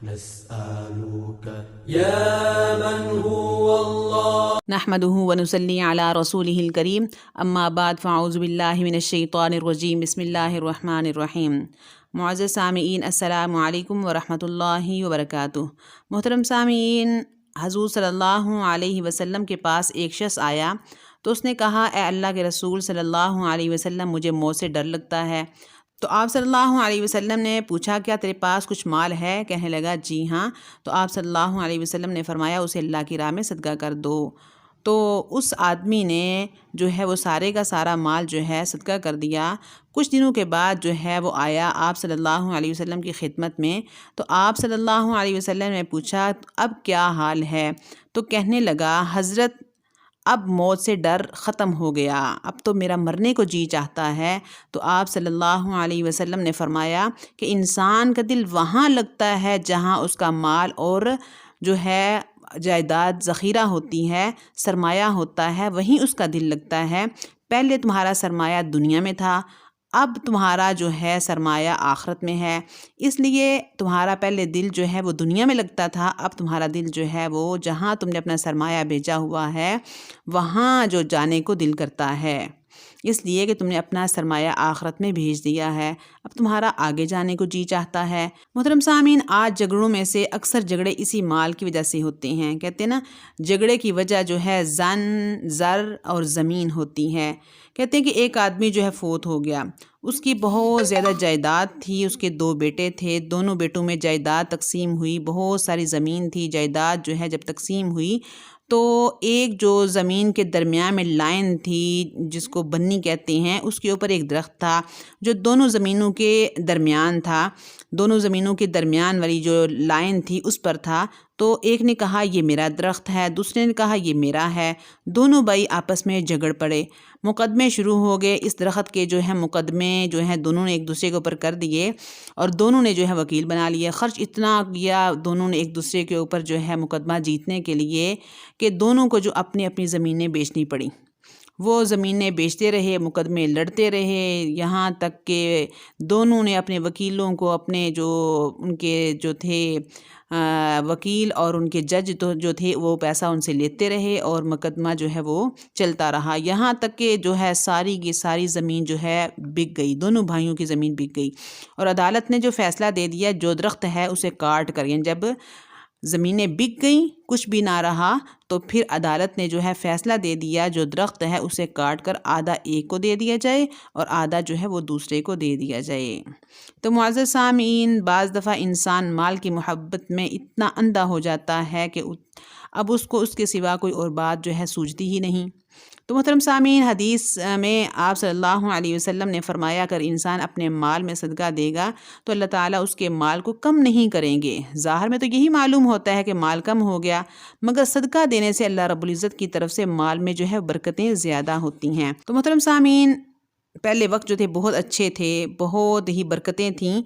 نسألك يا من هو الله نحمده ونصلي على رسوله الكريم اما بعد فاعوذ باللہ من الشیطان الرجیم بسم اللہ الرحمن الرحیم۔ معزز سامعین السلام علیکم ورحمۃ اللہ وبرکاتہ۔ محترم سامعین، حضور صلی اللہ علیہ وسلم کے پاس ایک شخص آیا تو اس نے کہا، اے اللہ کے رسول صلی اللہ علیہ وسلم، مجھے موت سے ڈر لگتا ہے۔ تو آپ صلی اللہ علیہ وسلم نے پوچھا، کیا تیرے پاس کچھ مال ہے؟ کہنے لگا، جی ہاں۔ تو آپ صلی اللہ علیہ وسلم نے فرمایا، اسے اللہ کی راہ میں صدقہ کر دو۔ تو اس آدمی نے جو ہے وہ سارے کا سارا مال جو ہے صدقہ کر دیا۔ کچھ دنوں کے بعد جو ہے وہ آیا آپ صلی اللہ علیہ وسلم کی خدمت میں۔ تو آپ صلی اللہ علیہ وسلم نے پوچھا، اب کیا حال ہے؟ تو کہنے لگا، حضرت اب موت سے ڈر ختم ہو گیا، اب تو میرا مرنے کو جی چاہتا ہے۔ تو آپ صلی اللہ علیہ وسلم نے فرمایا کہ انسان کا دل وہاں لگتا ہے جہاں اس کا مال اور جو ہے جائیداد ذخیرہ ہوتی ہے، سرمایہ ہوتا ہے، وہیں اس کا دل لگتا ہے۔ پہلے تمہارا سرمایہ دنیا میں تھا، اب تمہارا جو ہے سرمایہ آخرت میں ہے، اس لیے تمہارا پہلے دل جو ہے وہ دنیا میں لگتا تھا، اب تمہارا دل جو ہے وہ جہاں تم نے اپنا سرمایہ بھیجا ہوا ہے وہاں جو جانے کو دل کرتا ہے، اس لیے کہ تم نے اپنا سرمایہ آخرت میں بھیج دیا ہے، اب تمہارا آگے جانے کو جی چاہتا ہے۔ محترم سامعین، آج جھگڑوں میں سے اکثر جھگڑے اسی مال کی وجہ سے ہوتے ہیں۔ کہتے ہیں نا، جھگڑے کی وجہ جو ہے زر اور زمین ہوتی ہے۔ کہتے ہیں کہ ایک آدمی جو ہے فوت ہو گیا، اس کی بہت زیادہ جائیداد تھی، اس کے 2 بیٹے تھے، دونوں بیٹوں میں جائیداد تقسیم ہوئی، بہت ساری زمین تھی۔ جائیداد جو ہے جب تقسیم ہوئی تو ایک جو زمین کے درمیان میں لائن تھی جس کو بنی کہتے ہیں، اس کے اوپر ایک درخت تھا جو دونوں زمینوں کے درمیان تھا، دونوں زمینوں کے درمیان والی جو لائن تھی اس پر تھا۔ تو ایک نے کہا یہ میرا درخت ہے، دوسرے نے کہا یہ میرا ہے۔ دونوں بھائی آپس میں جھگڑ پڑے، مقدمے شروع ہو گئے۔ اس درخت کے جو ہے مقدمے جو ہیں دونوں نے ایک دوسرے کے اوپر کر دیے اور دونوں نے جو ہے وکیل بنا لیے۔ خرچ اتنا کیا دونوں نے ایک دوسرے کے اوپر جو ہے مقدمہ جیتنے کے لیے کہ دونوں کو جو اپنی اپنی زمینیں بیچنی پڑی۔ وہ زمینیں بیچتے رہے، مقدمے لڑتے رہے، یہاں تک کہ دونوں نے اپنے وکیلوں کو، اپنے جو ان کے جو تھے وکیل اور ان کے جج جو تھے، وہ پیسہ ان سے لیتے رہے اور مقدمہ جو ہے وہ چلتا رہا، یہاں تک کہ جو ہے ساری کی ساری زمین جو ہے بک گئی، دونوں بھائیوں کی زمین بک گئی۔ اور عدالت نے جو فیصلہ دے دیا، جو درخت ہے اسے کاٹ کر، یعنی جب زمینیں بک گئیں، کچھ بھی نہ رہا، تو پھر عدالت نے جو ہے فیصلہ دے دیا، جو درخت ہے اسے کاٹ کر آدھا ایک کو دے دیا جائے اور آدھا جو ہے وہ دوسرے کو دے دیا جائے۔ تو معزز سامعین، بعض دفعہ انسان مال کی محبت میں اتنا اندھا ہو جاتا ہے کہ اب اس کو اس کے سوا کوئی اور بات جو ہے سوجتی ہی نہیں۔ تو محترم سامعین، حدیث میں آپ صلی اللہ علیہ وسلم نے فرمایا، اگر انسان اپنے مال میں صدقہ دے گا تو اللہ تعالیٰ اس کے مال کو کم نہیں کریں گے۔ ظاہر میں تو یہی معلوم ہوتا ہے کہ مال کم ہو گیا، مگر صدقہ دینے سے اللہ رب العزت کی طرف سے مال میں جو ہے برکتیں زیادہ ہوتی ہیں۔ تو محترم سامعین، پہلے وقت جو تھے بہت اچھے تھے، بہت ہی برکتیں تھیں۔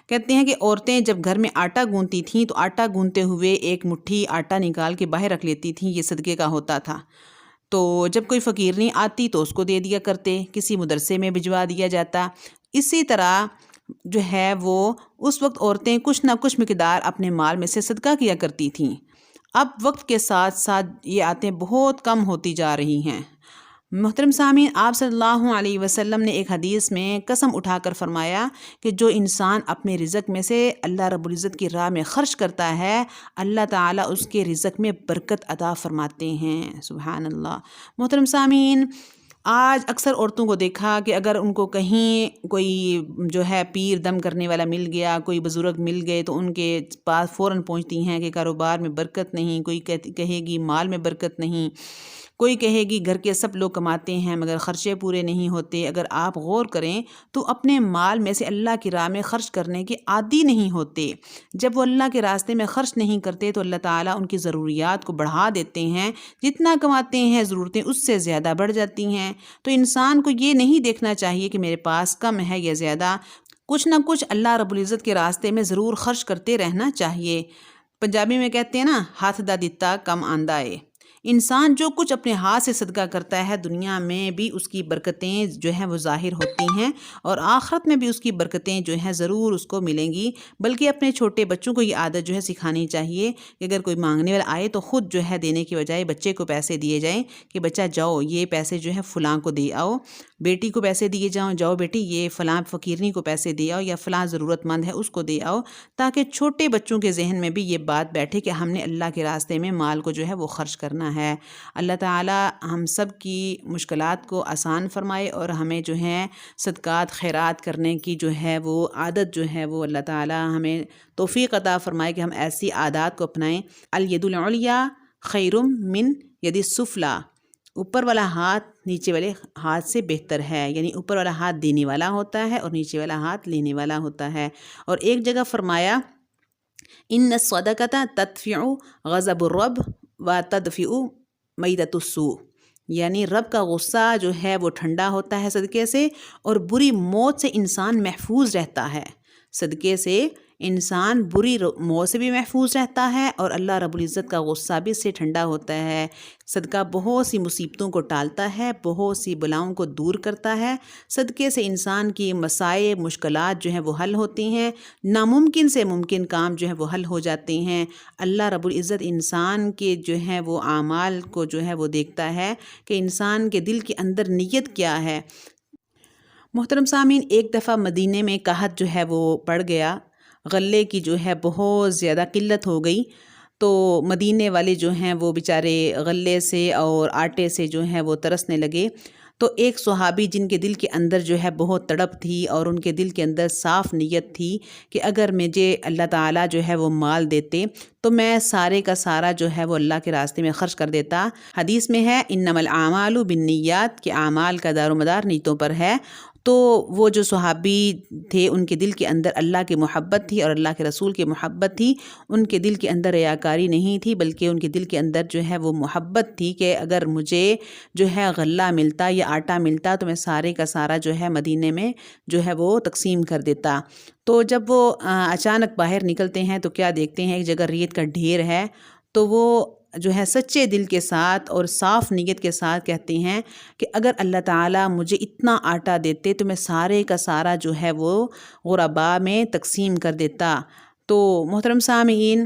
کہتے ہیں کہ عورتیں جب گھر میں آٹا گوندتی تھیں تو آٹا گوندتے ہوئے ایک مٹھی آٹا نکال کے باہر رکھ لیتی تھیں، یہ صدقے کا ہوتا تھا۔ تو جب کوئی فقیر نہیں آتی تو اس کو دے دیا کرتے، کسی مدرسے میں بھجوا دیا جاتا۔ اسی طرح جو ہے وہ اس وقت عورتیں کچھ نہ کچھ مقدار اپنے مال میں سے صدقہ کیا کرتی تھیں۔ اب وقت کے ساتھ ساتھ یہ عادتیں بہت کم ہوتی جا رہی ہیں۔ محترم سامعین، آپ صلی اللہ علیہ وسلم نے ایک حدیث میں قسم اٹھا کر فرمایا کہ جو انسان اپنے رزق میں سے اللہ رب العزت کی راہ میں خرچ کرتا ہے، اللہ تعالیٰ اس کے رزق میں برکت عطا فرماتے ہیں۔ سبحان اللہ۔ محترم سامعین، آج اکثر عورتوں کو دیکھا کہ اگر ان کو کہیں کوئی جو ہے پیر دم کرنے والا مل گیا، کوئی بزرگ مل گئے تو ان کے پاس فوراً پہنچتی ہیں کہ کاروبار میں برکت نہیں، کوئی کہے گی مال میں برکت نہیں، کوئی کہے گی گھر کے سب لوگ کماتے ہیں مگر خرچے پورے نہیں ہوتے۔ اگر آپ غور کریں تو اپنے مال میں سے اللہ کی راہ میں خرچ کرنے کے عادی نہیں ہوتے۔ جب وہ اللہ کے راستے میں خرچ نہیں کرتے تو اللہ تعالیٰ ان کی ضروریات کو بڑھا دیتے ہیں، جتنا کماتے ہیں ضرورتیں اس سے زیادہ بڑھ جاتی ہیں۔ تو انسان کو یہ نہیں دیکھنا چاہیے کہ میرے پاس کم ہے یا زیادہ، کچھ نہ کچھ اللہ رب العزت کے راستے میں ضرور خرچ کرتے رہنا چاہیے۔ پنجابی میں کہتے ہیں نا، ہاتھ دا دتا کم آندا ہے۔ انسان جو کچھ اپنے ہاتھ سے صدقہ کرتا ہے دنیا میں بھی اس کی برکتیں جو ہیں وہ ظاہر ہوتی ہیں اور آخرت میں بھی اس کی برکتیں جو ہیں ضرور اس کو ملیں گی۔ بلکہ اپنے چھوٹے بچوں کو یہ عادت جو ہے سکھانی چاہیے کہ اگر کوئی مانگنے والا آئے تو خود جو ہے دینے کی بجائے بچے کو پیسے دیے جائیں کہ بچہ جاؤ یہ پیسے جو ہے فلاں کو دے آؤ، بیٹی کو پیسے دیے جاؤ بیٹی یہ فلاں فقیرنی کو پیسے دے آؤ یا فلاں ضرورت مند ہے اس کو دے آؤ، تاکہ چھوٹے بچوں کے ذہن میں بھی یہ بات بیٹھے کہ ہم نے اللہ کے راستے میں مال کو جو ہے وہ خرچ کرنا ہے۔ اللہ تعالی ہم سب کی مشکلات کو آسان فرمائے اور ہمیں جو ہے صدقات خیرات کرنے کی جو ہے وہ عادت جو ہے وہ اللہ تعالی ہمیں توفیق عطا فرمائے کہ ہم ایسی عادات کو اپنائیں۔ الید العلیٰ خیر من ید السفلیٰ، اوپر والا ہاتھ نیچے والے ہاتھ سے بہتر ہے، یعنی اوپر والا ہاتھ دینے والا ہوتا ہے اور نیچے والا ہاتھ لینے والا ہوتا ہے۔ اور ایک جگہ فرمایا ان الصدقۃ تدفع غضب الرب و تدفع میتۃ السوء، یعنی رب کا غصہ جو ہے وہ ٹھنڈا ہوتا ہے صدقے سے اور بری موت سے انسان محفوظ رہتا ہے۔ صدقے سے انسان بری موت سے بھی محفوظ رہتا ہے اور اللہ رب العزت کا غصہ بھی اس سے ٹھنڈا ہوتا ہے۔ صدقہ بہت سی مصیبتوں کو ٹالتا ہے، بہت سی بلاؤں کو دور کرتا ہے۔ صدقے سے انسان کی مسائل مشکلات جو ہیں وہ حل ہوتی ہیں، ناممکن سے ممکن کام جو ہے وہ حل ہو جاتے ہیں۔ اللہ رب العزت انسان کے جو ہے وہ اعمال کو جو ہے وہ دیکھتا ہے کہ انسان کے دل کے اندر نیت کیا ہے۔ محترم سامعین، ایک دفعہ مدینے میں قحط جو ہے وہ پڑ گیا، غلے کی جو ہے بہت زیادہ قلت ہو گئی، تو مدینے والے جو ہیں وہ بیچارے غلے سے اور آٹے سے جو ہیں وہ ترسنے لگے۔ تو ایک صحابی جن کے دل کے اندر جو ہے بہت تڑپ تھی اور ان کے دل کے اندر صاف نیت تھی کہ اگر مجھے اللہ تعالیٰ جو ہے وہ مال دیتے تو میں سارے کا سارا جو ہے وہ اللہ کے راستے میں خرچ کر دیتا۔ حدیث میں ہے انما الاعمال بالنیات، کہ اعمال کا دار و مدار نیتوں پر ہے۔ تو وہ جو صحابی تھے ان کے دل کے اندر اللہ کی محبت تھی اور اللہ کے رسول کی محبت تھی، ان کے دل کے اندر ریاکاری نہیں تھی، بلکہ ان کے دل کے اندر جو ہے وہ محبت تھی کہ اگر مجھے جو ہے غلہ ملتا یا آٹا ملتا تو میں سارے کا سارا جو ہے مدینے میں جو ہے وہ تقسیم کر دیتا۔ تو جب وہ اچانک باہر نکلتے ہیں تو کیا دیکھتے ہیں ایک جگہ ریت کا ڈھیر ہے، تو وہ جو ہے سچے دل کے ساتھ اور صاف نیت کے ساتھ کہتے ہیں کہ اگر اللہ تعالیٰ مجھے اتنا آٹا دیتے تو میں سارے کا سارا جو ہے وہ غرباء میں تقسیم کر دیتا۔ تو محترم سامعین،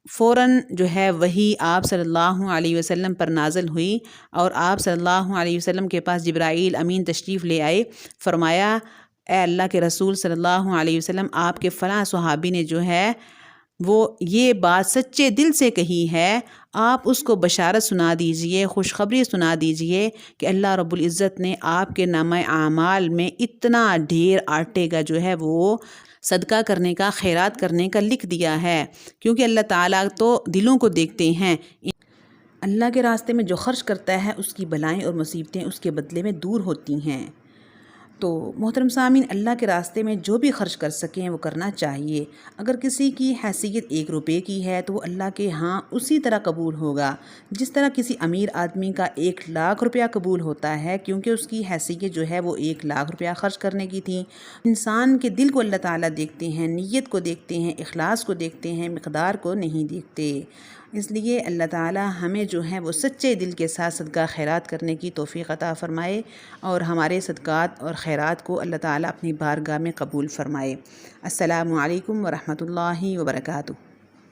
فوراً جو ہے وحی آپ صلی اللہ علیہ وسلم پر نازل ہوئی اور آپ صلی اللہ علیہ وسلم کے پاس جبرائیل امین تشریف لے آئے۔ فرمایا اے اللہ کے رسول صلی اللہ علیہ وسلم، آپ کے فلاں صحابی نے جو ہے وہ یہ بات سچے دل سے کہی ہے، آپ اس کو بشارت سنا دیجئے، خوشخبری سنا دیجئے کہ اللہ رب العزت نے آپ کے نامہ اعمال میں اتنا ڈھیر آٹے کا جو ہے وہ صدقہ کرنے کا، خیرات کرنے کا لکھ دیا ہے، کیونکہ اللہ تعالیٰ تو دلوں کو دیکھتے ہیں۔ اللہ کے راستے میں جو خرچ کرتا ہے اس کی بلائیں اور مصیبتیں اس کے بدلے میں دور ہوتی ہیں۔ تو محترم سامعین، اللہ کے راستے میں جو بھی خرچ کر سکیں وہ کرنا چاہیے۔ اگر کسی کی حیثیت 1 روپے کی ہے تو وہ اللہ کے ہاں اسی طرح قبول ہوگا جس طرح کسی امیر آدمی کا 1 لاکھ روپیہ قبول ہوتا ہے، کیونکہ اس کی حیثیت جو ہے وہ 1 لاکھ روپیہ خرچ کرنے کی تھی۔ انسان کے دل کو اللہ تعالیٰ دیکھتے ہیں، نیت کو دیکھتے ہیں، اخلاص کو دیکھتے ہیں، مقدار کو نہیں دیکھتے۔ اس لیے اللہ تعالیٰ ہمیں جو ہے وہ سچے دل کے ساتھ صدقہ خیرات کرنے کی توفیق عطا فرمائے اور ہمارے صدقات اور خیرات کو اللہ تعالیٰ اپنی بارگاہ میں قبول فرمائے۔ السلام علیکم ورحمۃ اللہ وبرکاتہ۔